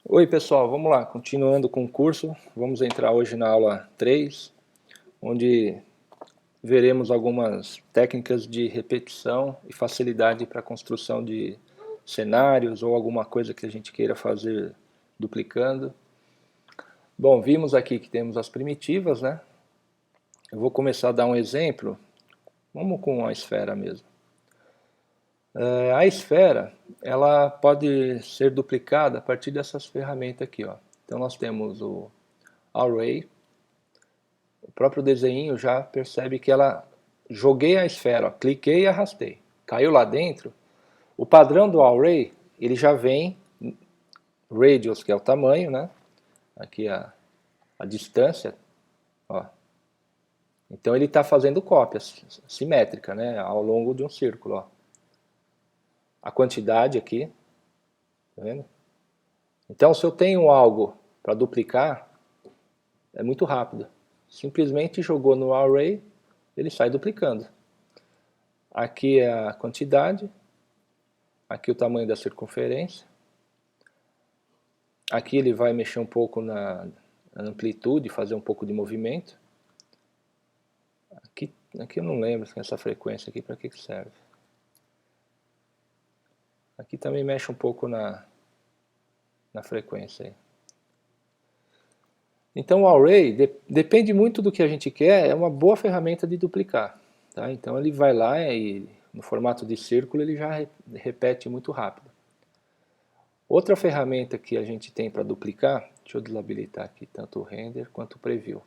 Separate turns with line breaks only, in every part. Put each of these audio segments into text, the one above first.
Oi pessoal, vamos lá, continuando com o curso, vamos entrar hoje na aula 3, onde veremos algumas técnicas de repetição e facilidade para a construção de cenários ou alguma coisa que a gente queira fazer duplicando. Bom, vimos aqui que temos as primitivas, né? Eu vou começar a dar um exemplo, vamos com a esfera mesmo. A esfera, ela pode ser duplicada a partir dessas ferramentas aqui, ó. Então nós temos o Array. O próprio desenho já percebe que ela joguei a esfera, ó, cliquei e arrastei. Caiu lá dentro. O padrão do Array, ele já vem radius, que é o tamanho, né? Aqui a distância, ó. Então ele está fazendo cópia simétrica, né? Ao longo de um círculo, ó. A quantidade aqui, tá vendo? Então se eu tenho algo para duplicar, é muito rápido. Simplesmente jogou no Array, ele sai duplicando. Aqui é a quantidade, aqui o tamanho da circunferência. Aqui ele vai mexer um pouco na amplitude, fazer um pouco de movimento. Aqui eu não lembro essa frequência aqui para que serve. Aqui também mexe um pouco na frequência aí. Então o Array depende muito do que a gente quer, é uma boa ferramenta de duplicar. Tá? Então ele vai lá e no formato de círculo ele já repete muito rápido. Outra ferramenta que a gente tem para duplicar, deixa eu desabilitar aqui tanto o render quanto o preview,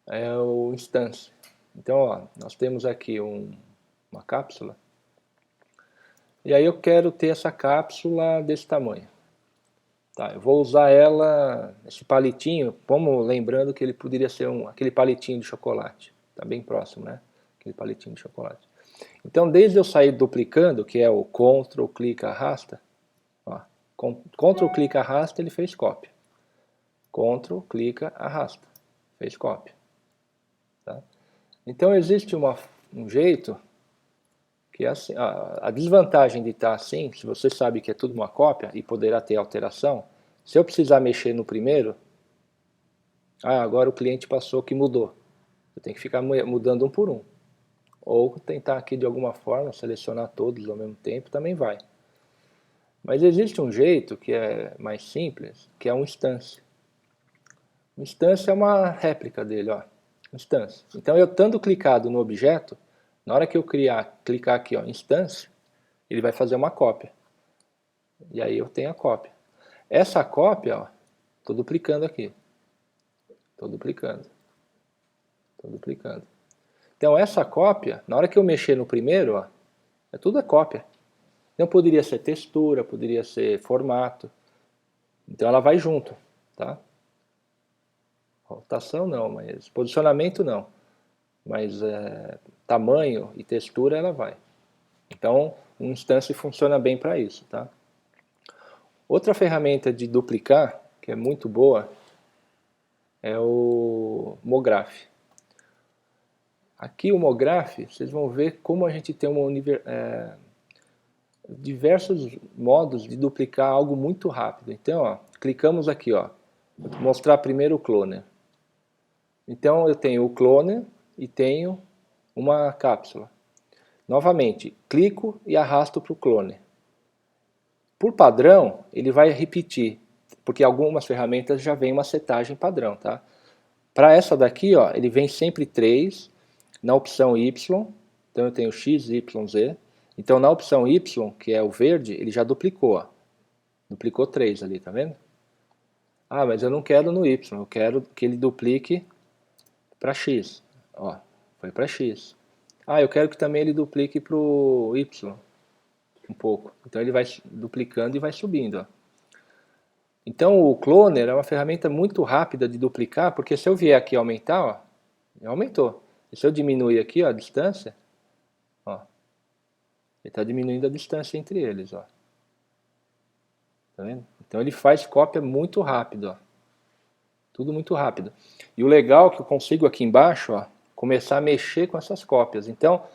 é o instance. Então ó, nós temos aqui uma cápsula, e aí eu quero ter essa cápsula desse tamanho. Tá, eu vou usar ela, esse palitinho, vamos lembrando que ele poderia ser aquele palitinho de chocolate, está bem próximo, né? Aquele palitinho de chocolate. Então, desde eu sair duplicando, que é o Ctrl, clica, arrasta, ó, Ctrl, clica, arrasta, ele fez cópia. Ctrl, clica, arrasta, fez cópia. Tá? Então, existe um jeito que é assim, a desvantagem de estar assim, se você sabe que é tudo uma cópia e poderá ter alteração, se eu precisar mexer no primeiro, agora o cliente passou que mudou. Eu tenho que ficar mudando um por um. Ou tentar aqui de alguma forma selecionar todos ao mesmo tempo, também vai. Mas existe um jeito que é mais simples, que é um instance. Um instance é uma réplica dele, ó. Instance. Então eu estando clicado no objeto, na hora que eu clicar aqui, ó, instance, ele vai fazer uma cópia. E aí eu tenho a cópia. Essa cópia, ó, estou duplicando aqui. Estou duplicando. Estou duplicando. Então essa cópia, na hora que eu mexer no primeiro, ó, tudo é cópia. Então poderia ser textura, poderia ser formato. Então ela vai junto, tá? Rotação não, mas posicionamento não. Mas tamanho e textura ela vai. Então um instance funciona bem para isso, tá? Outra ferramenta de duplicar, que é muito boa, é o Mograph. Aqui o Mograph, vocês vão ver como a gente tem diversos modos de duplicar algo muito rápido. Então, ó, clicamos aqui, ó, vou mostrar primeiro o cloner. Então eu tenho o cloner e tenho uma cápsula. Novamente, clico e arrasto para o cloner. Por padrão, ele vai repetir, porque algumas ferramentas já vem uma setagem padrão, tá? Para essa daqui, ó, ele vem sempre 3 na opção Y, então eu tenho X, Y, Z. Então na opção Y, que é o verde, ele já duplicou, ó. Duplicou 3 ali, tá vendo? Mas eu não quero no Y, eu quero que ele duplique para X. Ó, foi para X. Eu quero que também ele duplique para o Y, um pouco. Então ele vai duplicando e vai subindo, ó. Então o Cloner é uma ferramenta muito rápida de duplicar, porque se eu vier aqui aumentar, ó, aumentou. E se eu diminuir aqui, ó, a distância, ó, ele está diminuindo a distância entre eles, ó. Tá vendo? Então ele faz cópia muito rápido, ó. Tudo muito rápido. E o legal é que eu consigo aqui embaixo, ó, começar a mexer com essas cópias. Então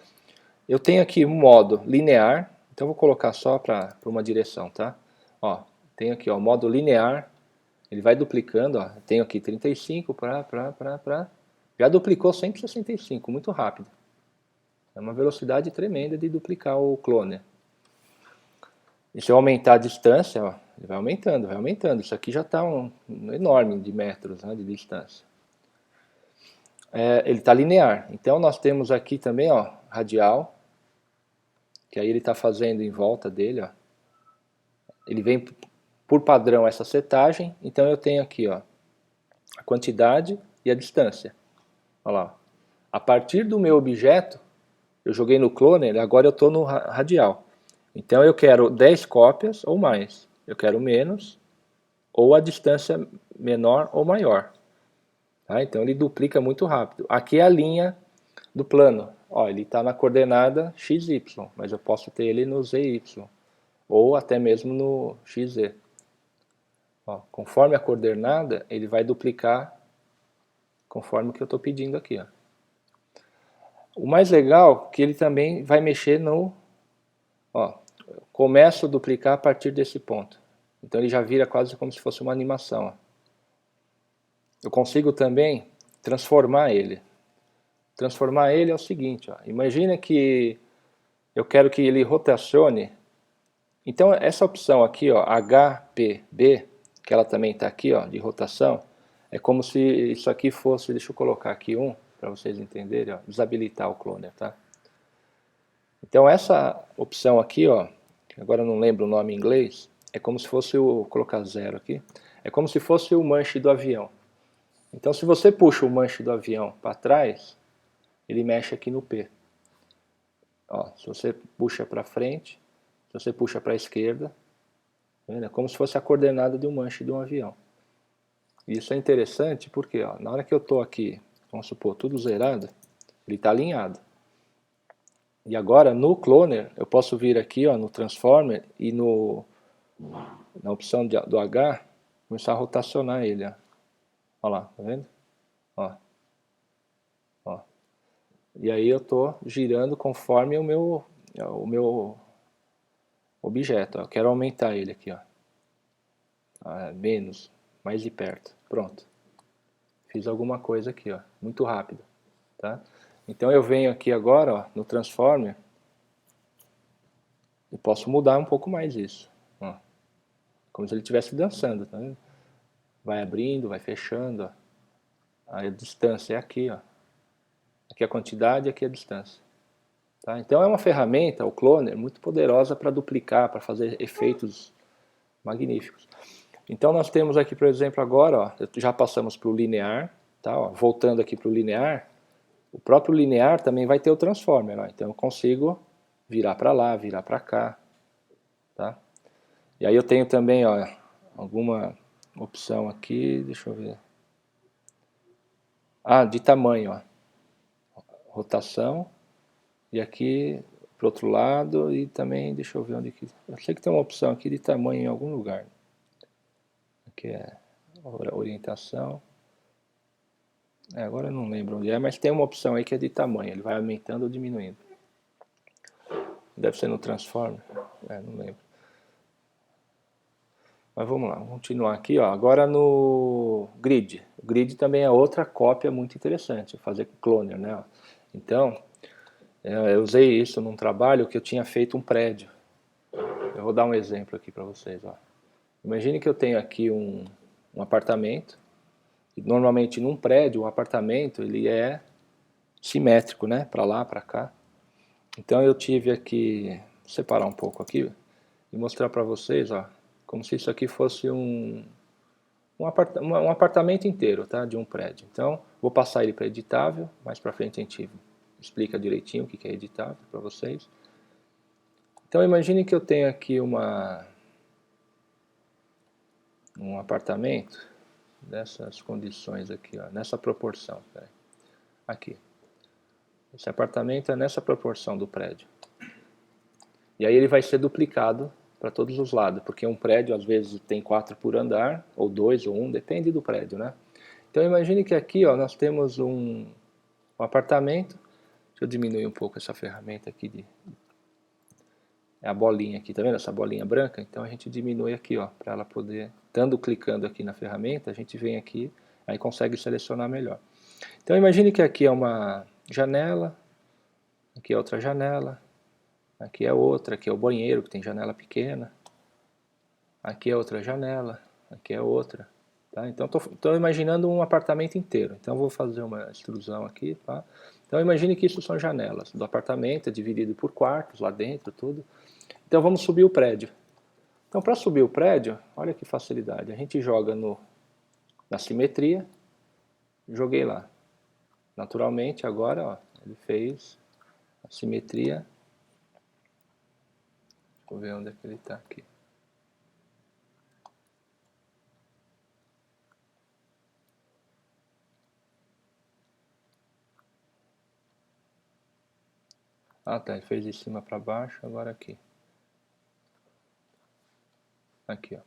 eu tenho aqui um modo linear, então eu vou colocar só para uma direção, tá? Ó, tenho aqui, ó, modo linear, ele vai duplicando, ó, tenho aqui 35, já duplicou 165, muito rápido. É uma velocidade tremenda de duplicar o cloner. E se eu aumentar a distância, ó, ele vai aumentando, vai aumentando. Isso aqui já está um enorme de metros, né, de distância. Ele está linear. Então nós temos aqui também, ó, radial, que aí ele está fazendo em volta dele, ó. Ele vem por padrão essa setagem, então eu tenho aqui, ó, a quantidade e a distância. Olha lá. A partir do meu objeto, eu joguei no cloner, agora eu estou no radial. Então eu quero 10 cópias ou mais. Eu quero menos, ou a distância menor ou maior. Tá? Então ele duplica muito rápido. Aqui é a linha do plano. Ó, ele está na coordenada XY, mas eu posso ter ele no ZY, ou até mesmo no XZ. Ó, conforme a coordenada, ele vai duplicar conforme o que eu estou pedindo aqui. Ó. O mais legal é que ele também vai mexer no... Ó, começo a duplicar a partir desse ponto. Então ele já vira quase como se fosse uma animação. Ó. Eu consigo também transformar ele. Transformar ele é o seguinte, ó, imagina que eu quero que ele rotacione. Então essa opção aqui, ó, HPB, que ela também está aqui, ó, de rotação, é como se isso aqui fosse, deixa eu colocar aqui um, para vocês entenderem, ó, desabilitar o cloner, tá? Então essa opção aqui, ó, agora eu não lembro o nome em inglês, é como se fosse vou colocar 0 aqui, é como se fosse o manche do avião. Então se você puxa o manche do avião para trás, ele mexe aqui no P. Ó, se você puxa para frente, se você puxa para a esquerda, é como se fosse a coordenada de um manche de um avião. E isso é interessante porque ó, na hora que eu estou aqui, vamos supor, tudo zerado, ele está alinhado. E agora no cloner, eu posso vir aqui ó, no transformer e na opção do H, começar a rotacionar ele. Ó. Olha lá, tá vendo? Ó. Ó. E aí eu estou girando conforme o meu objeto. Ó. Eu quero aumentar ele aqui. Ó. Menos, mais de perto. Pronto. Fiz alguma coisa aqui, ó, muito rápido. Tá? Então eu venho aqui agora ó, no transformer e posso mudar um pouco mais isso. Ó. Como se ele estivesse dançando. Tá vendo? Vai abrindo, vai fechando. Ó. A distância é aqui. Ó. Aqui a quantidade, aqui a distância. Tá? Então é uma ferramenta, o cloner, muito poderosa para duplicar, para fazer efeitos magníficos. Então nós temos aqui, por exemplo, agora, ó, já passamos para o linear, tá? Ó, voltando aqui para o linear, o próprio linear também vai ter o transformer, ó, então eu consigo virar para lá, virar para cá, tá? E aí eu tenho também, ó, alguma opção aqui, deixa eu ver. De tamanho, ó. Rotação, e aqui para o outro lado, e também, deixa eu ver onde que... Eu sei que tem uma opção aqui de tamanho em algum lugar. Aqui é orientação. Agora eu não lembro onde é, mas tem uma opção aí que é de tamanho, ele vai aumentando ou diminuindo. Deve ser no Transformer, não lembro. Mas vamos lá, vamos continuar aqui, ó. Agora no Grid. O Grid também é outra cópia muito interessante, fazer com cloner, né? Então, eu usei isso num trabalho que eu tinha feito um prédio. Eu vou dar um exemplo aqui para vocês, ó. Imagine que eu tenho aqui um apartamento. Normalmente num prédio, um apartamento, ele é simétrico, né? Para lá, para cá. Então eu tive aqui, separar um pouco aqui e mostrar para vocês, ó, como se isso aqui fosse um apartamento inteiro, tá? De um prédio. Então vou passar ele para editável, mais para frente a gente explica direitinho o que é editável para vocês. Então imagine que eu tenho aqui um apartamento nessas condições aqui, ó, nessa proporção. Aqui. Esse apartamento é nessa proporção do prédio. E aí ele vai ser duplicado para todos os lados, porque um prédio às vezes tem 4 por andar, ou 2 ou 1, depende do prédio, né? Então imagine que aqui ó, nós temos um apartamento. Deixa eu diminuir um pouco essa ferramenta aqui é a bolinha aqui, tá vendo essa bolinha branca? Então a gente diminui aqui, ó, para ela poder, estando clicando aqui na ferramenta, a gente vem aqui, aí consegue selecionar melhor. Então imagine que aqui é uma janela, aqui é outra janela, aqui é outra, aqui é o banheiro que tem janela pequena, aqui é outra janela, aqui é outra. Tá? Então estou imaginando um apartamento inteiro. Então vou fazer uma extrusão aqui. Tá? Então imagine que isso são janelas do apartamento, é dividido por quartos lá dentro, tudo. Então vamos subir o prédio. Então para subir o prédio, olha que facilidade. A gente joga na simetria, joguei lá. Naturalmente agora, ó, ele fez a simetria. Deixa eu ver onde é que ele está aqui. Ah tá, ele fez de cima para baixo, agora aqui. Aqui, ó.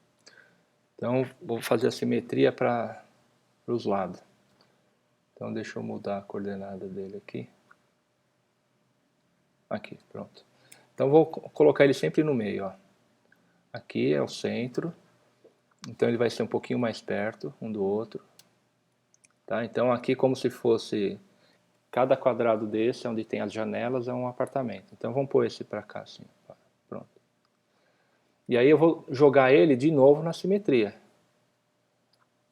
Então vou fazer a simetria para os lados. Então deixa eu mudar a coordenada dele aqui. Aqui, pronto. Então vou colocar ele sempre no meio, ó. Aqui é o centro. Então ele vai ser um pouquinho mais perto um do outro. Tá? Então aqui como se fosse cada quadrado desse, onde tem as janelas, é um apartamento. Então vamos pôr esse para cá assim. Pronto. E aí eu vou jogar ele de novo na simetria.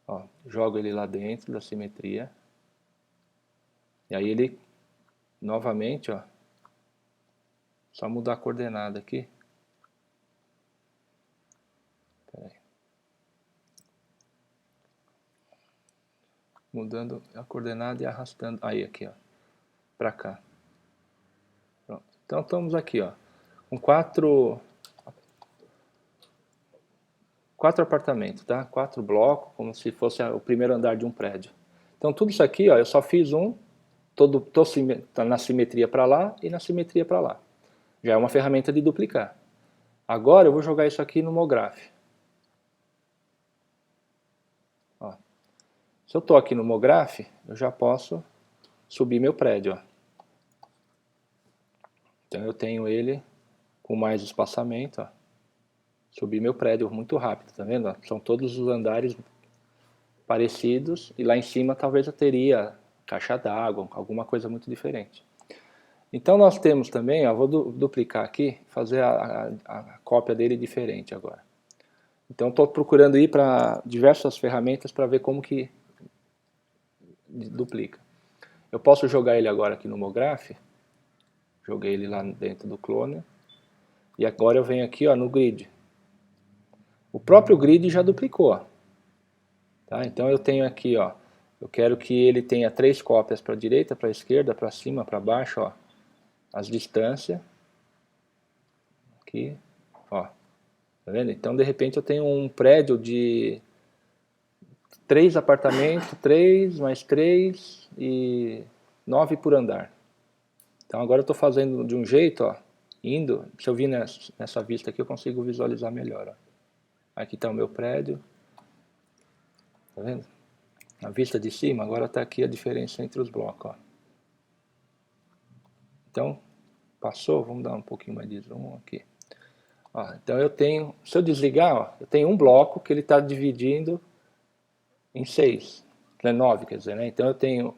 Ó, jogo ele lá dentro da simetria. E aí ele, novamente, ó, só mudar a coordenada aqui. Peraí. Mudando a coordenada e arrastando. Aí, aqui, ó. Pra cá. Pronto. Então estamos aqui, ó. Com quatro apartamentos, tá? 4 blocos, como se fosse o primeiro andar de um prédio. Então tudo isso aqui, ó, eu só fiz um, tô na simetria para lá e na simetria para lá. Já é uma ferramenta de duplicar. Agora eu vou jogar isso aqui no MoGraph. Ó. Se eu estou aqui no MoGraph, eu já posso subir meu prédio. Ó. Então eu tenho ele com mais espaçamento. Ó. Subir meu prédio muito rápido, tá vendo? Ó? São todos os andares parecidos e lá em cima talvez eu teria caixa d'água, alguma coisa muito diferente. Então nós temos também, ó, vou duplicar aqui, fazer a cópia dele diferente agora. Então estou procurando ir para diversas ferramentas para ver como que duplica. Eu posso jogar ele agora aqui no MoGraph, joguei ele lá dentro do Cloner, e agora eu venho aqui, ó, no Grid. O próprio Grid já duplicou. Ó. Tá? Então eu tenho aqui, ó, eu quero que ele tenha 3 cópias para a direita, para a esquerda, para cima, para baixo, ó, as distâncias. Aqui, ó, tá vendo? Então de repente eu tenho um prédio de 3 apartamentos, 3 mais 3 e 9 por andar. Então agora eu estou fazendo de um jeito, ó, indo, se eu vir nessa vista aqui eu consigo visualizar melhor. Ó. Aqui está o meu prédio, tá vendo? A vista de cima, agora está aqui a diferença entre os blocos. Ó. Então, passou, vamos dar um pouquinho mais de zoom aqui. Ó, então eu tenho, se eu desligar, ó, eu tenho um bloco que ele está dividindo em 6, 9 quer dizer, né? Então eu tenho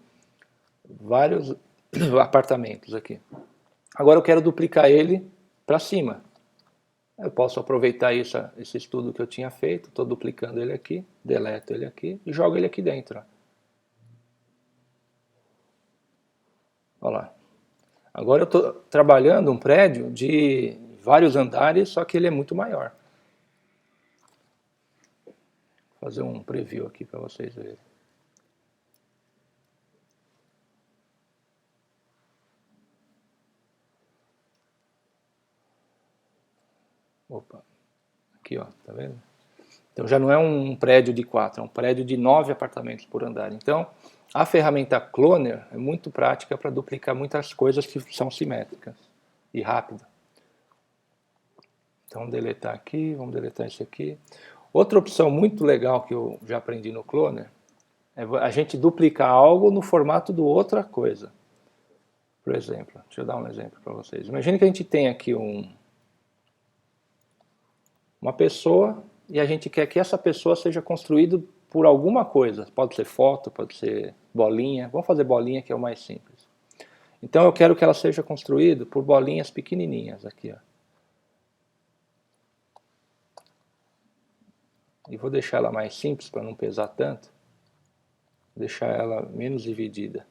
vários apartamentos aqui. Agora eu quero duplicar ele para cima. Eu posso aproveitar esse estudo que eu tinha feito, estou duplicando ele aqui, deleto ele aqui e jogo ele aqui dentro. Ó. Olha lá. Agora eu estou trabalhando um prédio de vários andares, só que ele é muito maior. Vou fazer um preview aqui para vocês verem. Opa, aqui ó, tá vendo? Então já não é um prédio de 4, é um prédio de 9 apartamentos por andar. Então a ferramenta Cloner é muito prática para duplicar muitas coisas que são simétricas e rápida. Então vamos deletar aqui, vamos deletar esse aqui. Outra opção muito legal que eu já aprendi no Cloner é a gente duplicar algo no formato de outra coisa. Por exemplo, deixa eu dar um exemplo para vocês. Imagine que a gente tem aqui um uma pessoa e a gente quer que essa pessoa seja construída por alguma coisa. Pode ser foto, pode ser bolinha. Vamos fazer bolinha, que é o mais simples. Então eu quero que ela seja construída por bolinhas pequenininhas aqui, ó. E vou deixar ela mais simples para não pesar tanto. Vou deixar ela menos dividida.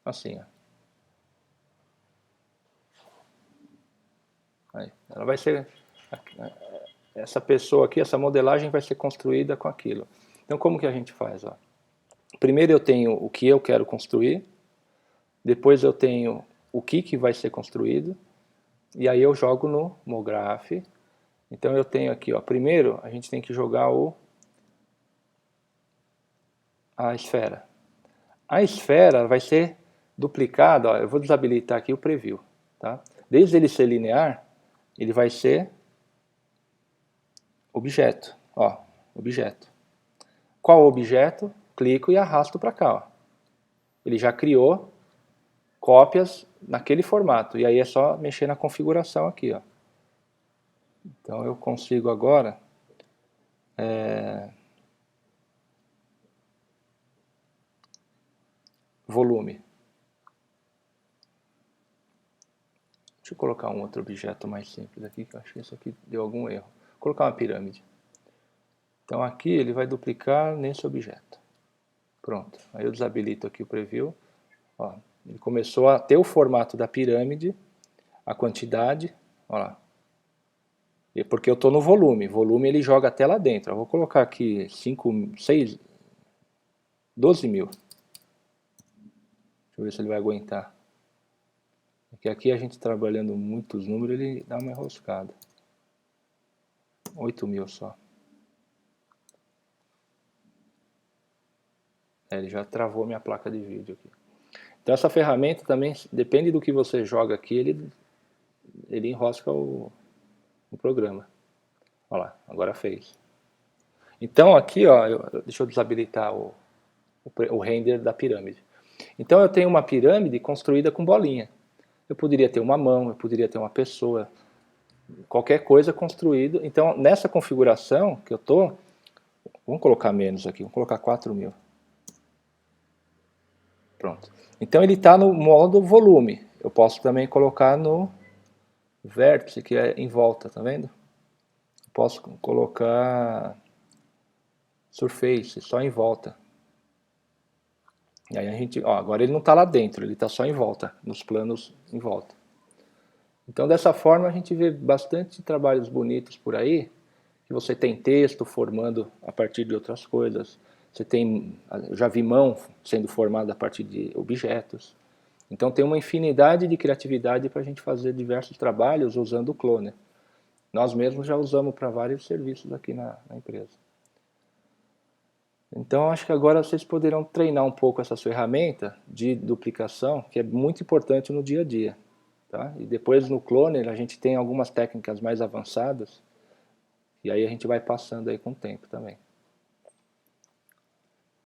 Assim, ó. Aí, ela vai ser... Essa pessoa aqui, essa modelagem vai ser construída com aquilo. Então como que a gente faz? Ó? Primeiro eu tenho o que eu quero construir, depois eu tenho o que vai ser construído, e aí eu jogo no MoGraph. Então eu tenho aqui, ó, primeiro a gente tem que jogar a esfera. A esfera vai ser duplicada, ó, eu vou desabilitar aqui o preview. Tá? Desde ele ser linear, ele vai ser objeto. Ó, objeto. Qual objeto? Clico e arrasto para cá. Ó. Ele já criou cópias naquele formato. E aí é só mexer na configuração aqui. Ó. Então eu consigo agora... volume. Deixa eu colocar um outro objeto mais simples aqui, que eu acho que isso aqui deu algum erro. Vou colocar uma pirâmide. Então aqui ele vai duplicar nesse objeto. Pronto. Aí eu desabilito aqui o preview. Ó, ele começou a ter o formato da pirâmide, a quantidade, ó lá. E porque eu estou no volume. Volume ele joga até lá dentro. Eu vou colocar aqui 12 mil. Deixa eu ver se ele vai aguentar. Porque aqui a gente trabalhando muitos números, ele dá uma enroscada. 8 mil só. Ele já travou minha placa de vídeo aqui. Então essa ferramenta também, depende do que você joga aqui, ele enrosca o programa. Olha lá, agora fez. Então aqui, ó, deixa eu desabilitar o render da pirâmide. Então eu tenho uma pirâmide construída com bolinha. Eu poderia ter uma mão, eu poderia ter uma pessoa, qualquer coisa construída. Então nessa configuração que eu estou, vamos colocar menos aqui, vamos colocar 4 mil. Pronto. Então ele está no modo volume. Eu posso também colocar no vértice, que é em volta, tá vendo? Posso colocar surface, só em volta. E aí a gente, ó, agora ele não está lá dentro, ele está só em volta, nos planos em volta. Então dessa forma a gente vê bastante trabalhos bonitos por aí, que você tem texto formando a partir de outras coisas. Você tem, eu já vi mão sendo formada a partir de objetos. Então tem uma infinidade de criatividade para a gente fazer diversos trabalhos usando o Cloner. Nós mesmos já usamos para vários serviços aqui na empresa. Então acho que agora vocês poderão treinar um pouco essa ferramenta de duplicação, que é muito importante no dia a dia. Tá? E depois no Cloner a gente tem algumas técnicas mais avançadas, e aí a gente vai passando aí com o tempo também.